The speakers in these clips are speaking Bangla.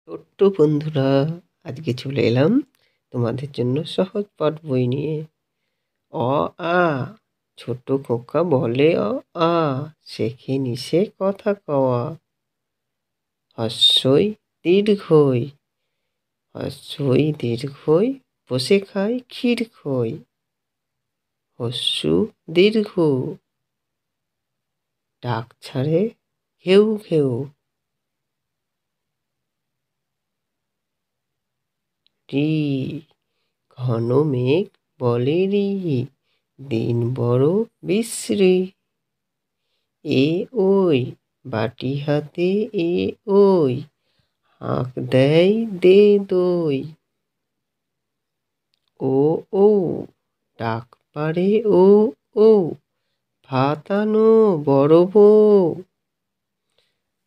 ছোট্ট বন্ধুরা, আজকে চলে এলাম তোমাদের জন্য সহজ পাঠ বই নিয়ে। অ আ ছোট খোকা বলে অ আ, শেখে নিশে কথা কওয়া। হস্যই দীর্ঘই, হস্যই দীর্ঘই, বসে খায় ক্ষীর খই। হস্যু দীর্ঘ, ডাক ছাড়ে ঘেউ ঘেউ। রি, ঘন মেঘ বলে রি, দিন বড় বিশ্রী। এ ওই, বাটি হাতে এ ওই, হাঁক দেয় দে দই। ও ও, ডাক পাড়ে ও ও, ভাত আনো বড় বউ।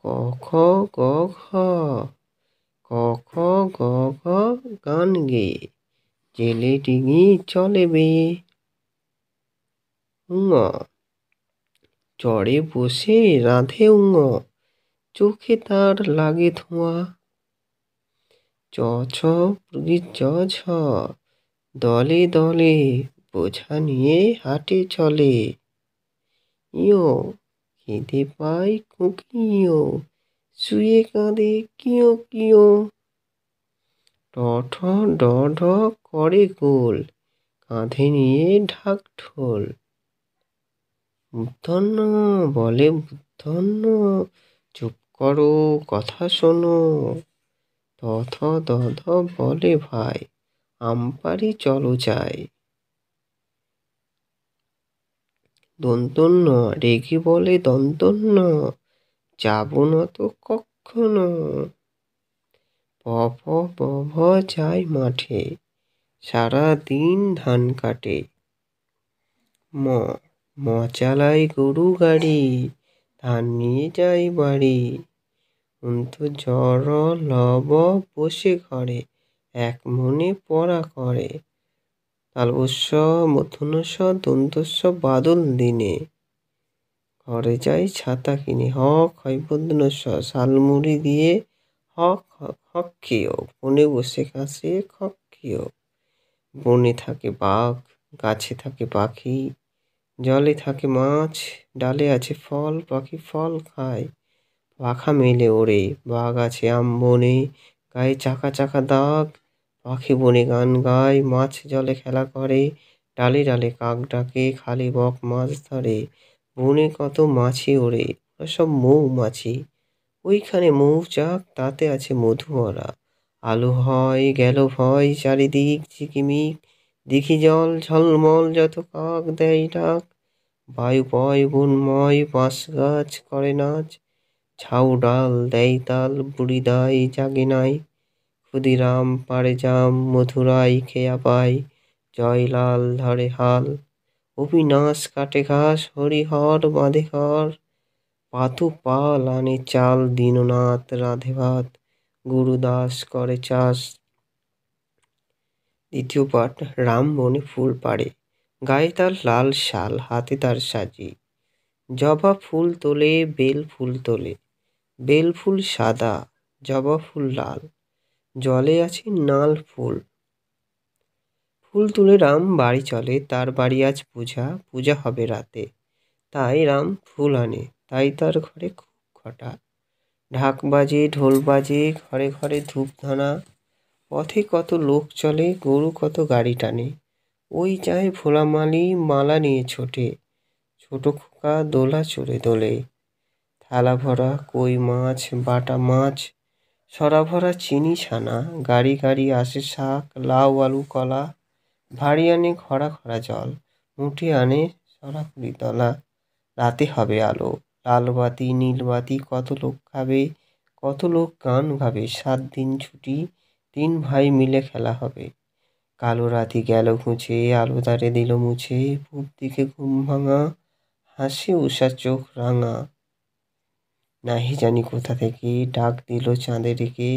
ক খ গ ঘ, ক খ গ ঘ, গান গেয়ে জেলে ডিঙি চলে বেয়ে। ঙ, চড়ে বসে রাঁধে ঙ, চোখে তার লাগে ধোঁয়া। চ ছ জ ঝ, দলে দলে বোঝা নিয়ে হাটে চলে। ইয়, খিদে পায় কুকিও, শুয়ে কাঁদে কিয় কিয়। ট ঠ ড ঢ করে গোল, কাঁধে নিয়ে ঢাক ঢোল। মূর্ধন্য বলে মূর্ধন্য, চুপ করো কথা শোনো। ত থ দ ধ বলে ভাই, আমপারি চলো যাই। দন্তন্য রেগে বলে দন্তন্য, যাবো না তো কক্ষনো। প ফ ব ভ যায় মাঠে, সারা দিন ধান কাটে। ম, ম চালায় গরু গাড়ি, ধান নিয়ে যায় বাড়ি। অন্তু জ র ল ব, বসে ঘরে এক মনে পড়া করে। তালবস্য মূর্ধন্যস্ব দন্তস্ব বাদল দিনে, ঘরে যাই ছাতা কিনে। হ ক্ষয়বর্ধনস্ব, শালমুড়ি দিয়ে হক্ষেয়, বনে বসে কাশে খক্ষেয়। বনে থাকে বাঘ, গাছে থাকে পাখি, জলে থাকে মাছ, ডালে আছে ফল, পাখি ফল খায়। পাখা মেলে ওড়ে, বাঘ আছে আম বনে, গায়ে চাকা চাকা দাগ। পাখি বনে গান গায়, মাছ জলে খেলা করে, ডালে ডালে কাক ডাকে, খালি বক মাছ ধরে। বনে কত মাছি ওড়ে, ওরা সব মৌমাছি। ওইখানে মৌচাক, তাতে আছে মধু ভরা। আলো হয় গেল ভয়, চারিদিক ঝিকিমিক, দিঘি জল ঝলমল, যত কাক দেয় ডাক। বায়ু বয় বনময়, বাঁশ গাছ করে নাচ, ঝাউ ডাল দেয় তাল, বুড়ি দায় জাগে নাই। ক্ষুদিরাম পাড়ে জাম, মধুরাই খেয়া পায়, জয়লাল ধরে হাল। অবিনাশ কাটে ঘাস, হরিহর বাঁধে ঘর, পাতু পাল আনে চাল, দীননাথ রাঁধে ভাত, গুরুদাস করে চাষ। দ্বিতীয় পাঠ, রাম বনে ফুল পাড়ে, গায়ে তার লাল শাল, হাতে তার সাজি। জবা ফুল তোলে বেল ফুল তোলে, বেল ফুল সাদা, জবা ফুল লাল, জলে আছে নাল ফুল। ফুল তুলে রাম বাড়ি চলে, তার বাড়ি আজ পূজা, পূজা হবে রাতে। তাই রাম ফুল আনে, তাই তার ঘরে খুব ঘটা। ঢাক বাজে ঢোল বাজে, ঘরে ঘরে ধূপধানা। পথে কত লোক চলে, গরু কত গাড়ি টানে। ওই যায় ভোলামালি, মালা নিয়ে ছোটে, ছোট খোকা দোলা চড়ে দোলে। থালা ভরা কই মাছ, বাটা মাছ, সরা ভরা চিনি ছানা, গাড়ি গাড়ি আসে শাক, লাউ আলু কলা। ভারী আনে খরা খরা জল, মুঠে আনে সরাপুরি তলা। রাতে হবে আলো, লাল বাতি নীল বাতি, কত লোক খাবে, কত লোক গান গাবে। 7 দিন ছুটি, 3 ভাই মিলে খেলা হবে। কালো রাতি গেল ঘুচে, আলো তারে দিল মুছে, পূব দিকে ঘুম ভাঙা, হাসে উষা চোখ রাঙা। নাহি জানি কোথা থেকে ডাক দিল চাঁদে ডেকে,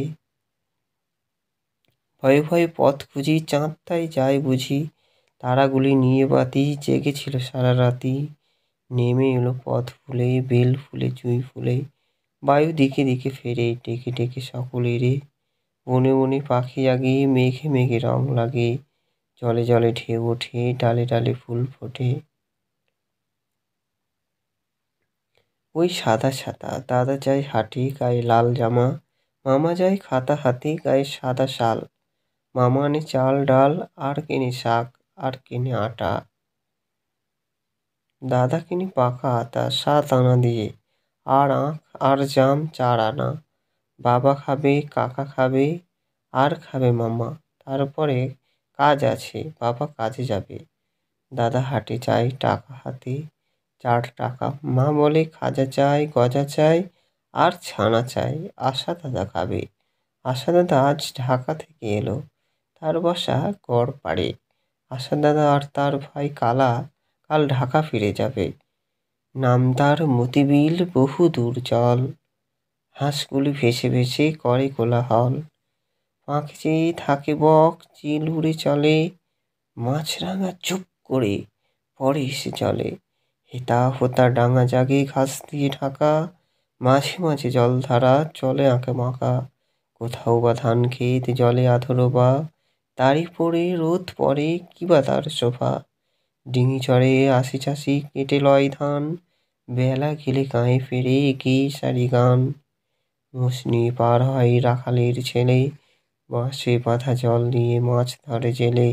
ভয়ে ভয়ে পথ খুঁজি, চাঁদ তাই যায় বুঝি। তারাগুলি নিয়ে বাতি, জেগেছিল সারা রাতি। নেমে এলো পথ ফুলে, বেল ফুলে জুঁই ফুলে, বায়ু দিকে দিকে ফেরে, ডেকে ডেকে সকলেরে। বনে বনে পাখি জাগে, মেঘে মেঘে রং লাগে, জলে জলে ঢেউ ওঠে, ডালে ডালে ফুল ফোটে। ওই সাদা সাদা দাদা যায় হাটে, গায়ে লাল জামা, মামা যায় খাতা হাতে, গায়ে সাদা শাল। মামা আনে চাল ডাল, আর কেনে শাক, আর কেনে আটা। দাদা কিনে পাকা আতা 7 আনা দিয়ে, আর আখ আর জাম 4 আনা। বাবা খাবে, কাকা খাবে, আর খাবে মামা। তারপরে কাজ আছে, বাবা কাজে যাবে। দাদা হাটে যায় টাকা হাতে, 4 টাকা। মা বলে খাজা চাই, গজা চাই, আর ছানা চাই। আশা দাদা খাবে। আশা দাদা আজ ঢাকা থেকে এলো, তার বাসা গড়পাড়ে। আশা দাদা আর তার ভাই কালা কাল ঢাকা ফিরে যাবে। নামদার মতিবিল বহু দূর জল, হাঁসগুলি ভেসে ভেসে করে কোলাহল। পাখি চেয়ে থাকে বক, চিল উড়ে চলে, মাছরাঙা চুপ করে পরে এসে চলে। হেতা হোতা ডাঙা জাগে ঘাস দিয়ে ঢাকা, মাঝে মাঝে জলধারা চলে আঁকা বাঁকা। কোথাও বা ধান ক্ষেত জলে আধরোবা, তারই পড়ে রোদ পড়ে কিবা তার শোভা। ডিঙি চড়ে আসি চাষি কেটে লয় ধান, বেলা গেলে গায়ে ফিরে গেয়ে সারি গান। মৌসুমী পার হয় রাখালের ছেলে, বাঁশে বাঁধা জল দিয়ে মাছ ধরে জেলে।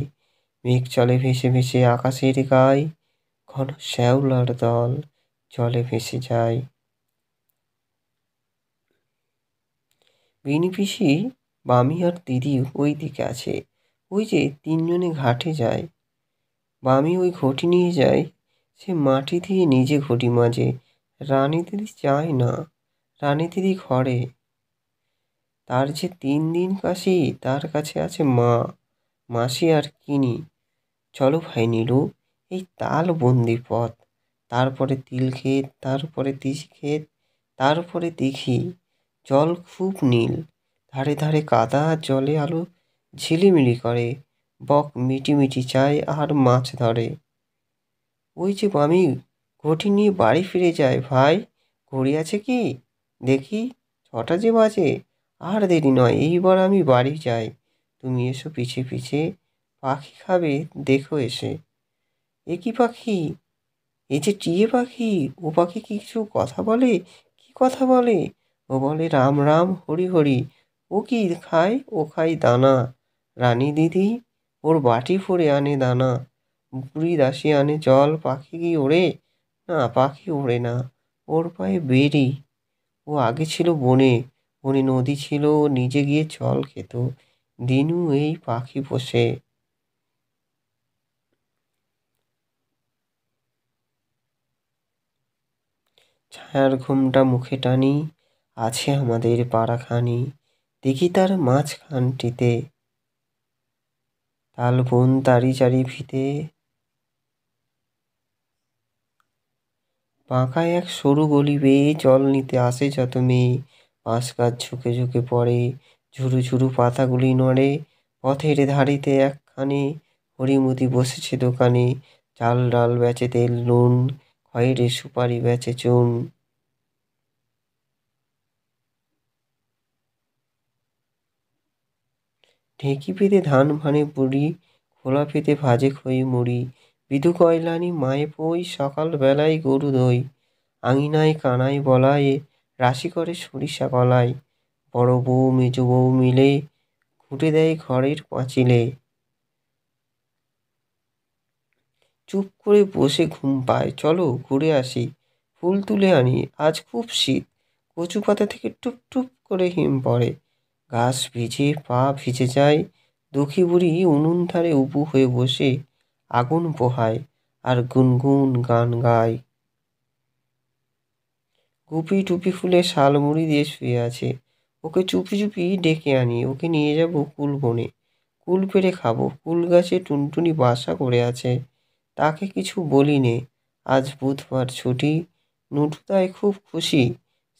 মেঘ চলে ভেসে ভেসে আকাশের গায়, ঘন শ্যাওলার দল জলে ভেসে যায়। বিনি পিসি, বামি আর দিদি ওই দিকে আছে, ওই যে 3 জনে ঘাটে যায়। বামি ওই ঘটি নিয়ে যায়, সে মাটি দিয়ে নিজে ঘটি মাজে। রানী দিদি যায় না, রানী দিদি ঘরে। তার যে 3 দিন কাশি, তার কাছে আছে মা, মাসি আর কিনি। চলো ভাই নীলু, এই তাল বন্দি পথ, তারপরে তিল ক্ষেত, তারপরে তিসি ক্ষেত, তারপরে দিঘি। জল খুব নীল, ধারে ধারে কাদা, জলে আলো ঝিলিমিলি করে। বক মিটিমিটি চায় আর মাছ ধরে। ওই যে মামি ঘটি নিয়ে বাড়ি ফিরে যায়। ভাই, ঘড়ি আছে কি দেখি, 6টা যে বাজে। আর দেরি নয়, এইবার আমি বাড়ি যাই। তুমি এসো পিছে পিছে, পাখি খাবে দেখো এসে। এ কি পাখি? এ যে টিয়ে পাখি। ও পাখি কি কিছু কথা বলে? কি কথা বলে? ও বলে রাম রাম হরি হরি। ও কি খায়? ও খায় দানা। রানী দিদি ওর বাটি ভরে আনে দানা। বুড়ি দাসী আনে জল। পাখি কি ওড়ে? না, পাখি ওড়ে না, ওর পায়ে বেড়ি। ও আগে ছিল বনে, বনে নদী ছিল, ও নিজে গিয়ে জল খেত। দিনু এই পাখি পোষে। ছায়ার ঘুমটা মুখে টানি, আছে আমাদের পাড়াখানি। দেখি তার মাঝখানটিতে তালবন তারি চারি ফিতে, বাঁকা এক সরু গলি বেয়ে জল নিতে আসে যত মেয়ে। বাঁশ গাছ ঝুঁকে ঝুঁকে পড়ে, ঝুরু ঝুরু পাতাগুলি নড়ে। পথের ধারেতে একখানে হরিমতি বসেছে দোকানে, চাল ডাল বেচে তেল নুন, খয়েরে সুপারি বেচে চুন। ঢেঁকি পেতে ধান ভানে বুড়ি, খোলা পেতে ভাজে খই মুড়ি। বিধু কয়লানি মায়ে পই, সকাল বেলায় গরু দই। আঙিনায় কানাই বলায়, রাশি করে সরিষা কলাই। বড় বউ মেজ বউ মিলে ঘুঁটে দেয় ঘরের পাঁচিলে। চুপ করে বসে ঘুম পায়, চলো ঘুরে আসি। ফুল তুলে আনি, আজ খুব শীত। কচু পাতা থেকে টুপ টুপ করে হিম পড়ে। ঘাস ভিজে, পা ভিজে যায়। দুঃখী বুড়ি উনুন ধারে উবু হয়ে বসে আগুন পোহায় আর গুনগুন গান গায়। গুপি টুপি ফুলে শালমুড়ি দিয়ে শুয়ে আছে। ওকে চুপি চুপি ডেকে আনি, ওকে নিয়ে যাব কুল বনে। কুল পেড়ে খাবো। কুল গাছে টুনটুনি বাসা করে আছে। তাকে কিছু বলি নে, আজ বুধবার ছুটি। নটুদাই খুব খুশি,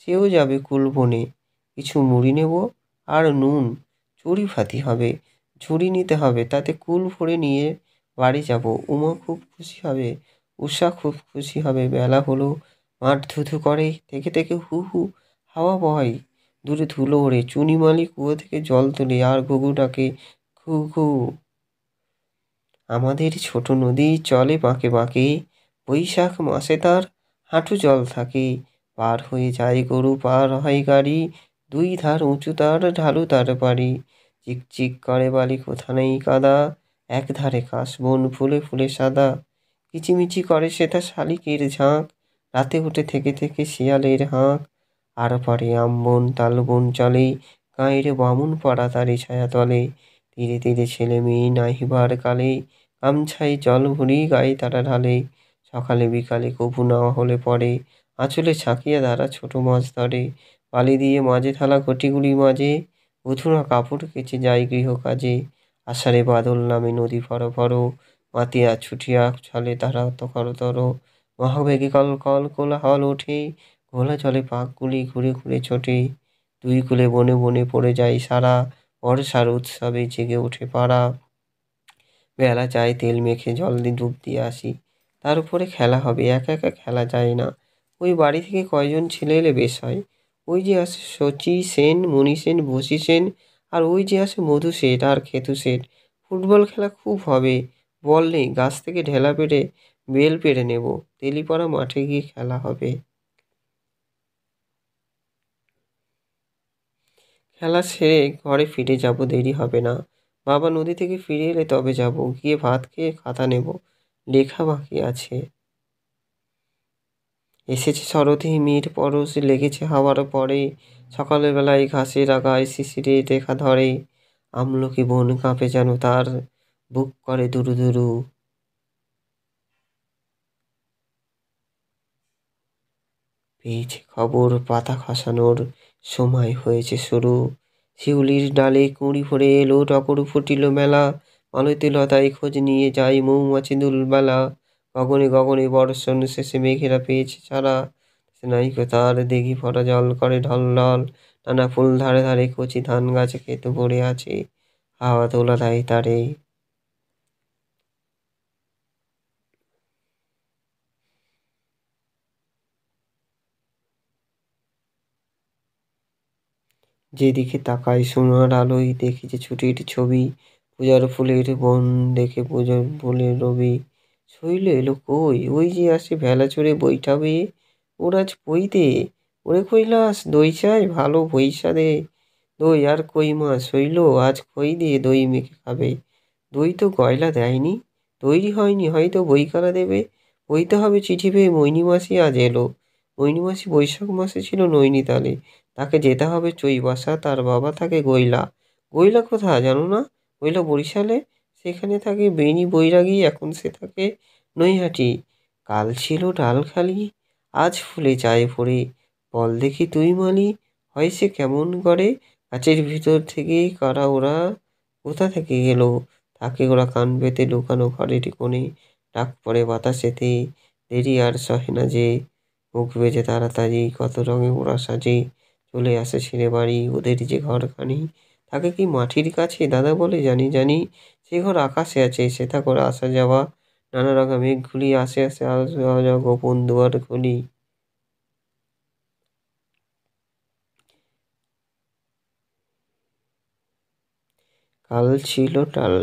সেও যাবে কুল বনে। কিছু মুড়ি নেব আর নুন, চড়ি ভাতি হবে। ঝুড়ি নিতে হবে, তাতে কুল ভরে নিয়ে বাড়ি যাব। উমা খুব খুশি হবে, উষা খুব খুশি হবে। বেলা হলো, মাঠ ধুধু করে, থেকে থেকে হু হু হাওয়া বয়। দূরে ধুলো ওড়ে, চুনিমালি কুয়ো থেকে জল তোলে আর ঘুঘু ডাকে ঘু ঘু। আমাদের ছোট নদী চলে বাঁকে বাঁকে, বৈশাখ মাসে তার হাঁটু জল থাকে। পার হয়ে যায় গরু, পার হয় গাড়ি, দুই ধার উঁচু তার, ঢালু তার বাড়ি। চিকচিক করে বালি, কোথা নেই কাদা, এক ধারে কাশবন ফুলে ফুলে সাদা। কিচিমিচি করে সেথা শালিকের ঝাঁক, রাতে উঠে থেকে থেকে শিয়ালের হাঁক। আর পারে আমবন তালবন চলে, গাঁয়ের বামুন পাড়া তারি ছায়া তলে। তীরে তীরে ছেলে মেয়ে নাহিবার কালে, গামছায় জল ভরি গায়ে তারা ঢালে। সকালে বিকালে কভু না হলে পরে, আঁচলে ছাকিয়া তারা ছোট মাছ ধরে। বালি দিয়ে মাঝে থালা ঘটিগুলি মাঝে, বধূরা কাপড় কেচে যায় গৃহকাজে। আষাঢ়ে বাদল নামে নদী ফর ফর, মাতিয়া ছুটিয়া ছলে তারা তখরতর। মহাবেগে কল কল কোলাহল ওঠে, ঘোলা জলে পাকগুলি ঘুরে ঘুরে ছোটে। দুই কূলে বনে বনে পড়ে যায় সারা, বর্ষার উৎসবে জেগে ওঠে পাড়া। বেলা যায় তেল মেখে জল দিয়ে ডুব দিয়ে আসি, তার উপরে খেলা হবে, একা একা খেলা যায় না। ওই বাড়ি থেকে কয়জন ছেলে এলে বেশ হয়। ওই যে আসে শচী সেন, মণি সেন, বশী সেন, আর ওই যে আসে মধু শেঠ আর খেতু শেঠ। ফুটবল খেলা খুব হবে, বল নেই, গাছ থেকে ঢেলা পেড়ে বেল পেড়ে নেব, তেলিপাড়া মাঠে গিয়ে খেলা হবে। খেলা সেরে ঘরে ফিরে যাব, দেরি হবে না। বাবা নদী থেকে ফিরে এলে তবে যাব, গিয়ে ভাত খেয়ে খাতা নেব, লেখা বাকি আছে। এসেছে শরৎ, হিমের পরশ লেগেছে হাওয়ার পরে, সকালের বেলায় ঘাসের আগায় শিশিরে দেখা ধরে। আমলকি বন কাঁপে যেন তার, বুক করে দুরু দুরু। পেয়েছে খবর, পাতা খসানোর সময় হয়েছে শুরু। শিউলির ডালে কুঁড়ি ভরে এলো, টগর ফুটিল মেলা। মালতী লতায় খোঁজ নিয়ে যায় মৌমাছি দুলবেলা। গগনে গগনে বর্ষণ শেষে মেঘেরা পেয়েছে ছাড়া, স্নায়িক তার দিঘি ভরা জল করে ঢলঢল। নানা ফুল ধারে ধারে কচি ধান গাছে ক্ষেত ভরে আছে, হাওয়া তোলা দেয় তারে। যেদিকে তাকাই সোনার আলোয় দেখি যে ছুটির ছবি। পূজার ফুলের বন দেখে পুজোর ফুলের রবি। শৈল এলো কই, ওই যে আসে ভেলা চড়ে বৈঠা বেয়ে। ওর আজ পই দে, ওরে কৈলাস দই চাই ভালো পয়সা দে। দই আর কই মাছ শৈল, আজ খই দিয়ে দই মেখে খাবে। দই তো গয়লা দেয়নি, তৈরি হয়নি, হয়তো বইকালা দেবে। বইতে হবে চিঠি পেয়ে মৈনি মাসি আজ এলো। মৈনি মাসি বৈশাখ মাসে ছিল নৈনিতালে, তাকে যেতে হবে চৈবাসা, তার বাবা থাকে গৈলা। গৈলা কোথা জানো না? গৈলা বরিশালে, সেখানে থাকে বেনি বৈরাগী, এখন সে থাকে নৈহাটি। কাল ছিল ডালখালি, আজ ফুলে যায় ভরে। বল দেখি তুই মালি, হয় সে কেমন করে? গাছের ভিতর থেকে কারা ওরা, কোথা থেকে এলো? থাকে ওরা কান পেতে লুকানো ঘরের কোণে, ডাক পড়ে বাতাসেতে, দেরি আর সহে না যে। মুখ বেজে তাড়াতাড়ি কত রঙে ওরা সাজে, চলে আসে ছেড়ে বাড়ি ওদের যে ঘরখানি। থাকে কি মাটির কাছে? দাদা বলে জানি জানি, সে ঘর আকাশে আছে, সেথা করে আসা যাওয়া, নানা রঙা মেঘ ঘুলি আসে আসে আসে গোপন দুয়ার খুলি। কাল ছিল ডাল